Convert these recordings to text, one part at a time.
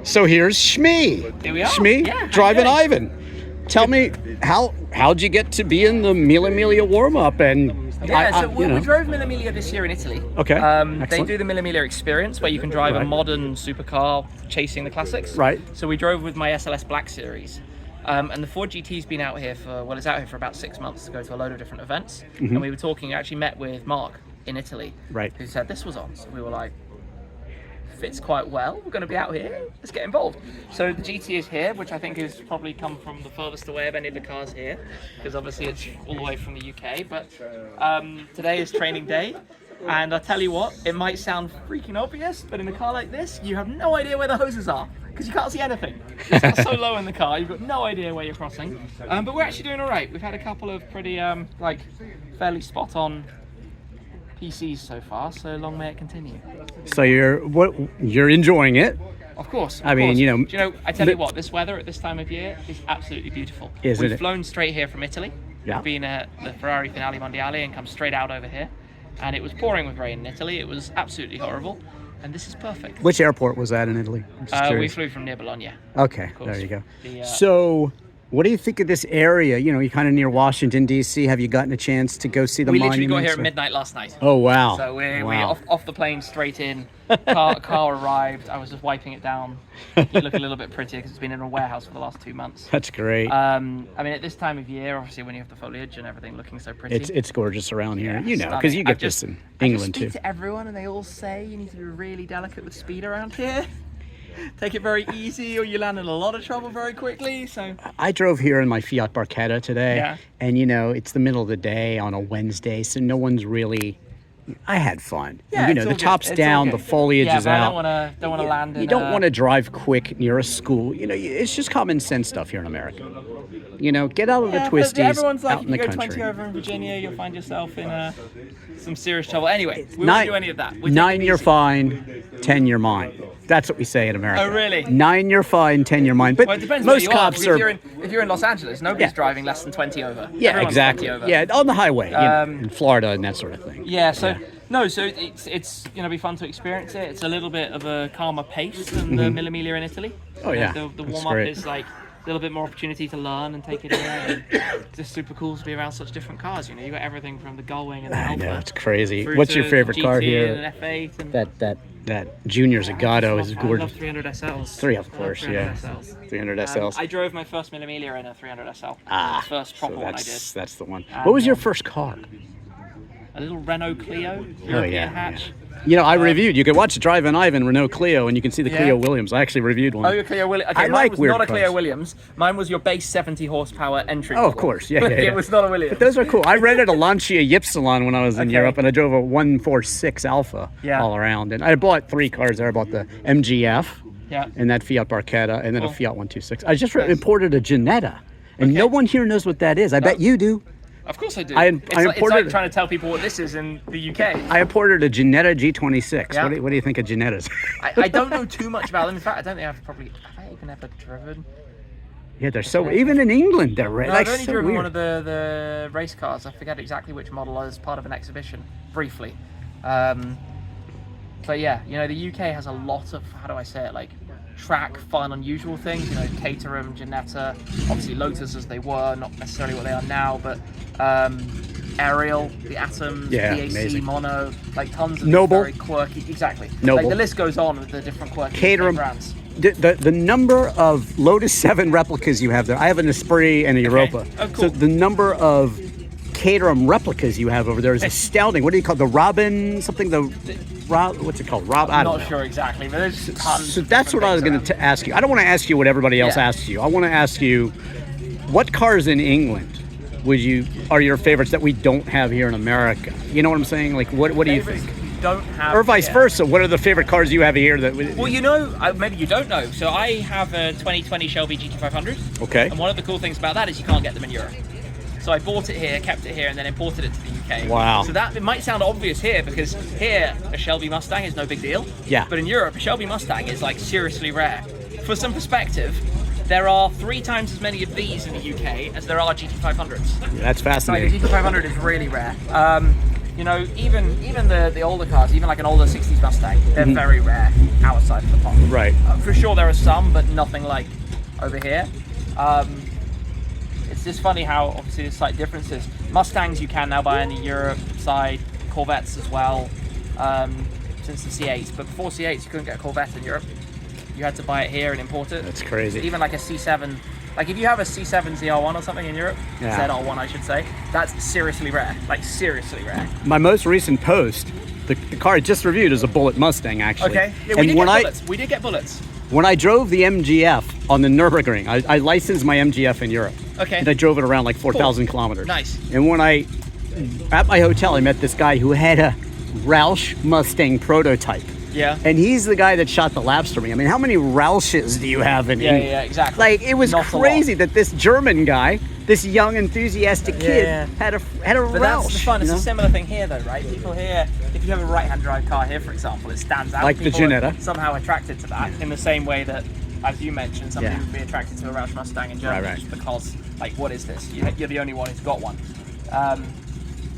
So here's Shmee. Here we are. Shmee, Yeah, Drivin Ivan. Tell me, how'd you get to be in the Amelia warm-up? And Yeah, we drove Amelia this year in Italy. Okay, they do the Amelia experience where you can drive a modern supercar chasing the classics. Right. So we drove with my SLS Black Series. And the Ford GT's been out here it's out here for about 6 months to go to a load of different events. And we were actually met with Mark in Italy. Right. Who said this was on. So we were like, fits quite well. We're going to be out here. Let's get involved. So the GT is here, which I think has probably come from the furthest away of any of the cars here, because obviously it's all the way from the UK. But today is training day, and I tell you what, it might sound freaking obvious, but in a car like this, you have no idea where the hoses are because you can't see anything. It's so low in the car, you've got no idea where you're crossing. But we're actually doing all right. We've had a couple of pretty fairly spot on PCs so far, so long may it continue. So you're enjoying it? Of course. I mean, you know, I tell you what, this weather at this time of year is absolutely beautiful. We've flown straight here from Italy. Yeah. We've been at the Ferrari Finale Mondiale and come straight out over here. And it was pouring with rain in Italy. It was absolutely horrible. And this is perfect. Which airport was that in Italy? We flew from near Bologna. Okay, there you go. So what do you think of this area? You know, you're kind of near Washington, D.C. Have you gotten a chance to go see the monuments? We literally got here at midnight last night. Oh, wow. So we're off the plane straight in. Car arrived. I was just wiping it down. You look a little bit prettier because it's been in a warehouse for the last 2 months. That's great. I mean, at this time of year, obviously, when you have the foliage and everything looking so pretty. It's gorgeous around here. You know, because you get this in England, too. I speak to everyone, and they all say you need to be really delicate with speed around here. Take it very easy, or you land in a lot of trouble very quickly. So I drove here in my Fiat Barchetta today, and you know, it's the middle of the day on a Wednesday, so no one's really. I had fun. Yeah, you know, the top's down, the foliage is out. I don't want to land. You don't want to drive quick near a school. You know, it's just common sense stuff here in America. You know, get out of the twisties. Everyone's like, out if in you the go country. 20 over in Virginia, you'll find yourself in some serious trouble. Anyway, we won't do any of that. 9 you're fine, 10 you're mine. That's what we say in America. Oh, really? 9 you're fine, 10 you're mine. But well, it depends most where you cops are. If you're in Los Angeles, nobody's driving less than 20 over. Yeah, Everyone's exactly. 20 over. Yeah, on the highway, you know, in Florida and that sort of thing. Yeah, so it's gonna be fun to experience it. It's a little bit of a calmer pace than the Amelia in Italy. Oh yeah, the warm up is like a little bit more opportunity to learn and take it in. And it's just super cool to be around such different cars. You know, you got everything from the Gullwing and the Alfa. Yeah, it's crazy. What's your favorite car here? And an F8 and that Junior Zagato is gorgeous. I love 300 SLs. 300 SLs. I drove my first Amelia in a 300 SL. The first proper one I did. That's the one. What was your first car? A little Renault Clio, European hatch. You know, I reviewed. You can watch Drivin Ivan Renault Clio, and you can see the Clio Williams. I actually reviewed one. Oh, your Clio Williams. Okay, mine was not a Clio Williams. Mine was your base 70 horsepower entry. Oh, of course. Yeah. It was not a Williams. But those are cool. I rented a Lancia Ypsilon when I was in Europe, and I drove a 146 Alpha all around. And I bought 3 cars there. I bought the MGF, and that Fiat Barchetta, and then a Fiat 126. I just imported a Ginetta, and no one here knows what that is. I bet you do. Of course I do. It's like trying to tell people what this is in the UK. I imported a Ginetta G26. Yeah. What do you think of Ginettas? I don't know too much about them. In fact, I don't think have I even ever driven? Yeah, they're so, even in England, they're I've only driven one of the race cars. I forget exactly which model as part of an exhibition, briefly. But yeah, you know, the UK has a lot of, how do I say it, like, track, fun, unusual things. You know, Caterham, Ginetta, obviously Lotus as they were, not necessarily what they are now, but Ariel, the Atoms, BAC, amazing. Mono, like tons of very quirky. Exactly. Noble. Like the list goes on with the different quirky Caterham brands. The number of Lotus 7 replicas you have there. I have an Esprit and a Europa. Oh, cool. So the number of Caterham replicas you have over there is astounding. What do you call the Robin something? What's it called? I'm not sure exactly, but there's tons. So that's what I was going to ask you. I don't want to ask you what everybody else asks you. I want to ask you, what cars in England are your favorites that we don't have here in America? You know what I'm saying? Like, what do you think? Don't have, or vice versa. What are the favorite cars you have here that? Well, you know, maybe you don't know. So I have a 2020 Shelby GT500. Okay. And one of the cool things about that is you can't get them in Europe. So I bought it here, kept it here, and then imported it to the UK. Wow. So it might sound obvious here, because here a Shelby Mustang is no big deal. Yeah. But in Europe, a Shelby Mustang is like seriously rare. For some perspective, there are 3 times as many of these in the UK as there are GT500s. That's fascinating. So the GT500 is really rare. You know, even the older cars, even like an older 60s Mustang, they're very rare outside of the park. Right. For sure there are some, but nothing like over here. It's just funny how obviously there's slight differences. Mustangs you can now buy on the Europe side, Corvettes as well, since the C8s. But before C8s you couldn't get a Corvette in Europe. You had to buy it here and import it. That's crazy. So even like a C7, like if you have a C7 ZR1 or something in Europe, ZR1 I should say, that's seriously rare, like seriously rare. My most recent post, the car I just reviewed is a Bullet Mustang, actually. Okay, yeah, we did get bullets. When I drove the MGF on the Nürburgring, I licensed my MGF in Europe. Okay. And I drove it around like 4,000 kilometers. Nice. And when at my hotel, I met this guy who had a Roush Mustang prototype. Yeah. And he's the guy that shot the laps for me. I mean, how many Roushes do you have in England? Yeah, exactly. Like, it was Not crazy that this German guy, this young, enthusiastic kid, had a But Roush. that's the fun. It's you a know? similar thing here, though, right? People here, if you have a right-hand drive car here, for example, it stands out. Like the People are Ginetta. somehow attracted to that in the same way that, as you mentioned, some people would be attracted to a Roush Mustang in Germany just because, like, what is this? You're the only one who's got one. But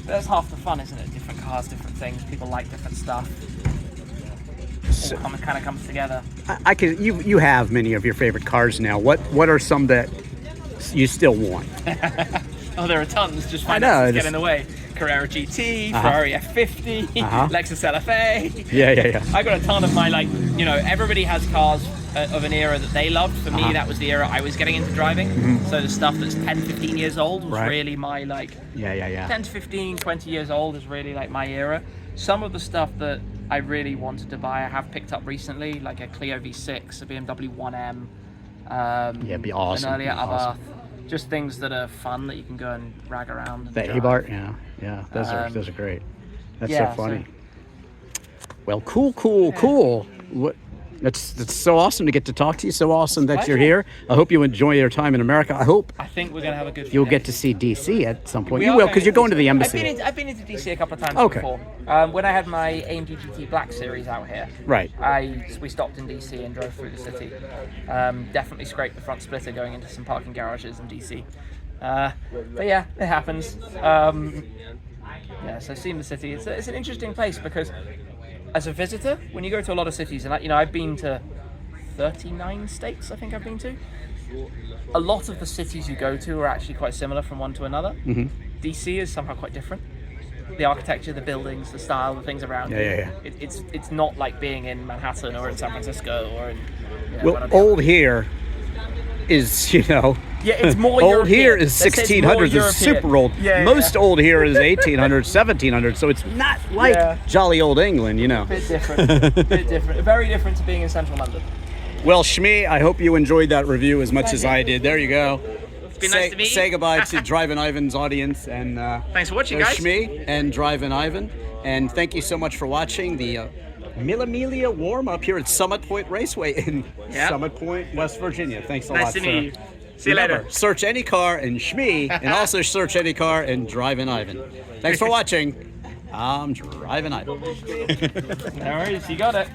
that's half the fun, isn't it? Different cars, different things. People like different stuff. All kind of comes together. You have many of your favorite cars now. What are some that you still want? Oh, there are tons. Just finances get in the way. Carrera GT, Ferrari F50, Lexus LFA. Yeah. I got a ton of my, like, you know, everybody has cars of an era that they loved. For me, that was the era I was getting into driving. So the stuff that's 10, 15 years old was really my, like, 10 to 15, 20 years old is really like my era. Some of the stuff that I really wanted to buy, I have picked up recently, like a Clio V6, a BMW 1M. It'd be awesome. An earlier Abarth. Just things that are fun that you can go and rag around. The Abarth, yeah, those are great. That's so funny. Well, cool. That's so awesome to get to talk to you. So awesome that you're here. I hope you enjoy your time in America. I think we're gonna have a good. You'll get to see DC at some point. You will, because you're going to the embassy. I've been into DC a couple of times before. When I had my AMG GT Black Series out here, we stopped in DC and drove through the city. Definitely scraped the front splitter going into some parking garages in DC. But yeah, it happens. So seeing the city, it's an interesting place because, as a visitor, when you go to a lot of cities, and I've been to 39 states, I think I've been to. A lot of the cities you go to are actually quite similar from one to another. DC is somehow quite different. The architecture, the buildings, the style, the things around it. It's not like being in Manhattan or in San Francisco or in. Old here is, it's more old European. here is 1600s. It's super old. Most old here is 1800s, 1700s. So it's not like jolly old England, Bit different. Very different to being in central London. Well, Shmee, I hope you enjoyed that review as much as I did. There you go. It's been nice to meet you. Say goodbye to Drivin Ivan's audience. And thanks for watching, guys. Shmee and Drivin Ivan. And thank you so much for watching the Amelia warm-up here at Summit Point Raceway in Summit Point, West Virginia. Thanks a lot, Nice to meet you. See you Remember, later. Search any car in Shmee, and also search any car in Drivin Ivan. Thanks for watching. I'm Drivin Ivan. No worries, you got it.